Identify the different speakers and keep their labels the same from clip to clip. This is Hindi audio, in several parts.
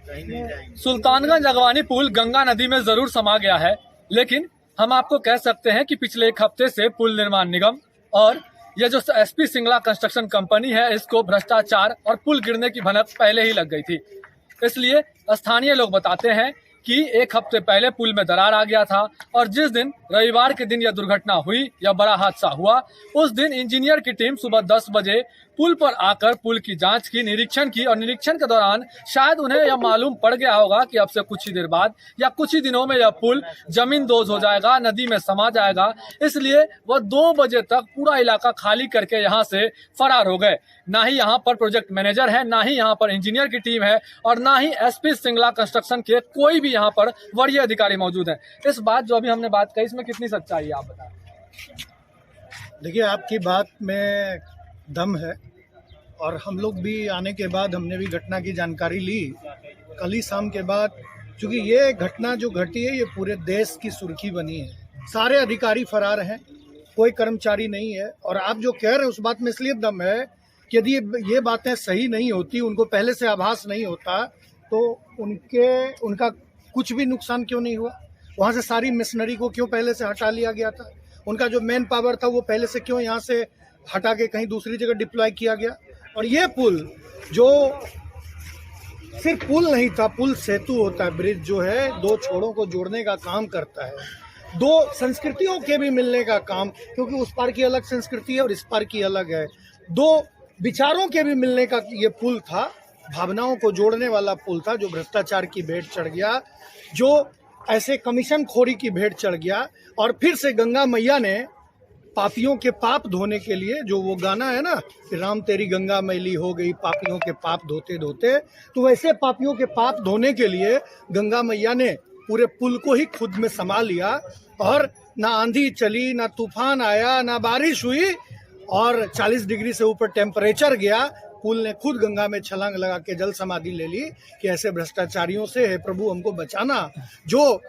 Speaker 1: सुल्तानगंज अगवानी पुल गंगा नदी में जरूर समा गया है, लेकिन हम आपको कह सकते हैं कि पिछले एक हफ्ते से पुल निर्माण निगम और ये जो एसपी सिंगला कंस्ट्रक्शन कंपनी है, इसको भ्रष्टाचार और पुल गिरने की भनक पहले ही लग गई थी। इसलिए स्थानीय लोग बताते हैं कि एक हफ्ते पहले पुल में दरार आ गया था और जिस दिन रविवार के दिन यह दुर्घटना हुई, यह बड़ा हादसा हुआ, उस दिन इंजीनियर की टीम सुबह 10 बजे पुल पर आकर पुल की जांच की, निरीक्षण की और निरीक्षण के दौरान शायद उन्हें यह मालूम पड़ गया होगा कि अब से कुछ ही देर बाद या कुछ ही दिनों में यह पुल जमींदोज हो जाएगा, नदी में समा जाएगा। इसलिए वह 2 बजे तक पूरा इलाका खाली करके यहाँ से फरार हो गए। ना ही यहाँ पर प्रोजेक्ट मैनेजर है, ना ही यहाँ पर इंजीनियर की टीम है और ना ही एसपी सिंगला कंस्ट्रक्शन के कोई भी यहाँ पर वरीय अधिकारी मौजूद है। इस बात जो अभी हमने बात कही, इसमें कितनी सच्चाई है, आप बताएं।
Speaker 2: देखिए, आपकी बात में दम है और हम लोग भी आने के बाद हमने भी घटना की जानकारी ली कल ही शाम के बाद, क्योंकि ये घटना जो घटी है ये पूरे देश की सुर्खी बनी है। सारे अधिकारी फरार हैं, कोई कर्मचारी नहीं है। और आप जो कह रहे हैं उस बात में इसलिए दम है कि यदि ये बातें सही नहीं होती, उनको पहले से आभास नहीं होता, तो उनका कुछ भी नुकसान क्यों नहीं हुआ? वहाँ से सारी मशीनरी को क्यों पहले से हटा लिया गया था? उनका जो मेन पावर था वो पहले से क्यों यहाँ से हटा के कहीं दूसरी जगह डिप्लॉय किया गया? और ये पुल जो सिर्फ पुल नहीं था, पुल सेतु होता है, ब्रिज जो है 2 छोरों को जोड़ने का काम करता है, 2 संस्कृतियों के भी मिलने का काम, क्योंकि उस पार की अलग संस्कृति है और इस पार की अलग है, 2 विचारों के भी मिलने का ये पुल था, भावनाओं को जोड़ने वाला पुल था, जो भ्रष्टाचार की भेंट चढ़ गया, जो ऐसे कमीशन खोरी की भेंट चढ़ गया। और फिर से गंगा मैया ने पापियों के पाप धोने के लिए, जो वो गाना है ना कि राम तेरी गंगा मैली हो गई पापियों के पाप धोते धोते, तो वैसे पापियों के पाप धोने के लिए गंगा मैया ने पूरे पुल को ही खुद में समा लिया और ना आंधी चली, ना तूफान आया, ना बारिश हुई और 40 डिग्री से ऊपर टेम्परेचर गया, पुल ने खुद गंगा में छलांग लगा के जल समाधि ले ली कि ऐसे भ्रष्टाचारियों से हे प्रभु हमको बचाना, जो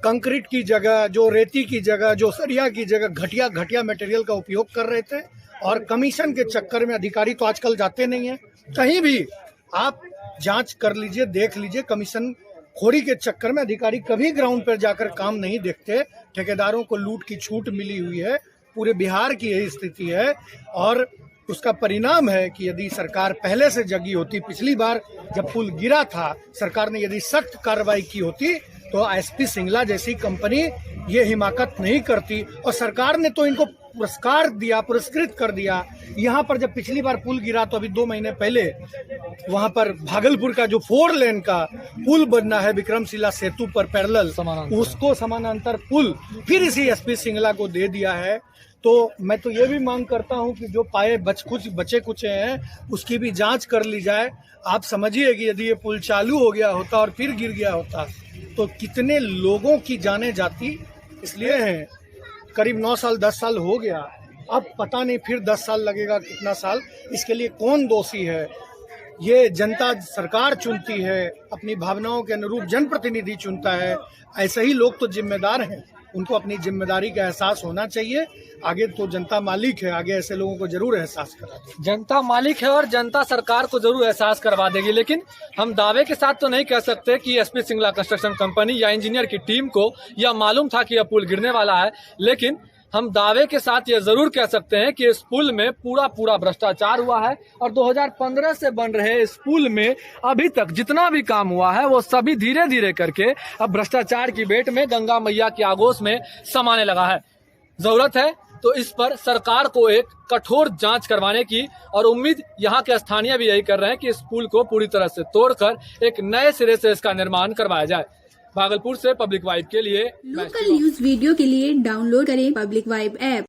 Speaker 2: कंक्रीट की जगह, जो रेती की जगह, जो सरिया की जगह घटिया मटेरियल का उपयोग कर रहे थे। और कमीशन के चक्कर में अधिकारी तो आजकल जाते नहीं हैं कहीं भी, आप जांच कर लीजिए, देख लीजिए, कमीशन खोरी के चक्कर में अधिकारी कभी ग्राउंड पर जाकर काम नहीं देखते। ठेकेदारों को लूट की छूट मिली हुई है, पूरे बिहार की यही स्थिति है। और उसका परिणाम है कि यदि सरकार पहले से जगी होती, पिछली बार जब पुल गिरा था, सरकार ने यदि सख्त कार्रवाई की होती तो एसपी सिंगला जैसी कंपनी ये हिमाकत नहीं करती। और सरकार ने तो इनको पुरस्कार दिया, पुरस्कृत कर दिया। यहाँ पर जब पिछली बार पुल गिरा तो अभी 2 महीने पहले वहाँ पर भागलपुर का जो 4 लेन का पुल बनना है विक्रमशिला सेतु पर पैरेलल, उसको समानांतर पुल फिर इसी एसपी सिंगला को दे दिया है। तो मैं तो ये भी मांग करता हूँ कि जो पाए बचे कुछ हैं उसकी भी जांच कर ली जाए। आप समझिए कि यदि ये पुल चालू हो गया होता और फिर गिर गया होता तो कितने लोगों की जानें जाती। इसलिए हैं करीब 9 साल 10 साल हो गया, अब पता नहीं फिर 10 साल लगेगा, कितना साल, इसके लिए कौन दोषी है? ये जनता सरकार चुनती है, अपनी भावनाओं के अनुरूप जनप्रतिनिधि चुनता है। ऐसे ही लोग तो जिम्मेदार हैं, उनको अपनी जिम्मेदारी का एहसास होना चाहिए। आगे तो जनता मालिक है, आगे ऐसे लोगों को जरूर एहसास करा देगी।
Speaker 1: जनता मालिक है और जनता सरकार को जरूर एहसास करवा देगी, लेकिन हम दावे के साथ तो नहीं कह सकते कि एसपी सिंगला कंस्ट्रक्शन कंपनी या इंजीनियर की टीम को यह मालूम था कि यह पुल गिरने वाला है। लेकिन हम दावे के साथ ये जरूर कह सकते हैं कि इस पुल में पूरा भ्रष्टाचार हुआ है और 2015 से बन रहे इस पुल में अभी तक जितना भी काम हुआ है वो सभी धीरे धीरे करके अब भ्रष्टाचार की भेंट में गंगा मैया की आगोश में समाने लगा है। जरूरत है तो इस पर सरकार को एक कठोर जांच करवाने की, और उम्मीद यहाँ के स्थानीय भी यही कर रहे हैं कि इस पुल को पूरी तरह से तोड़कर एक नए सिरे से इसका निर्माण करवाया जाए। भागलपुर से पब्लिक वाइब के लिए
Speaker 3: लोकल न्यूज वीडियो के लिए डाउनलोड करें पब्लिक वाइब ऐप।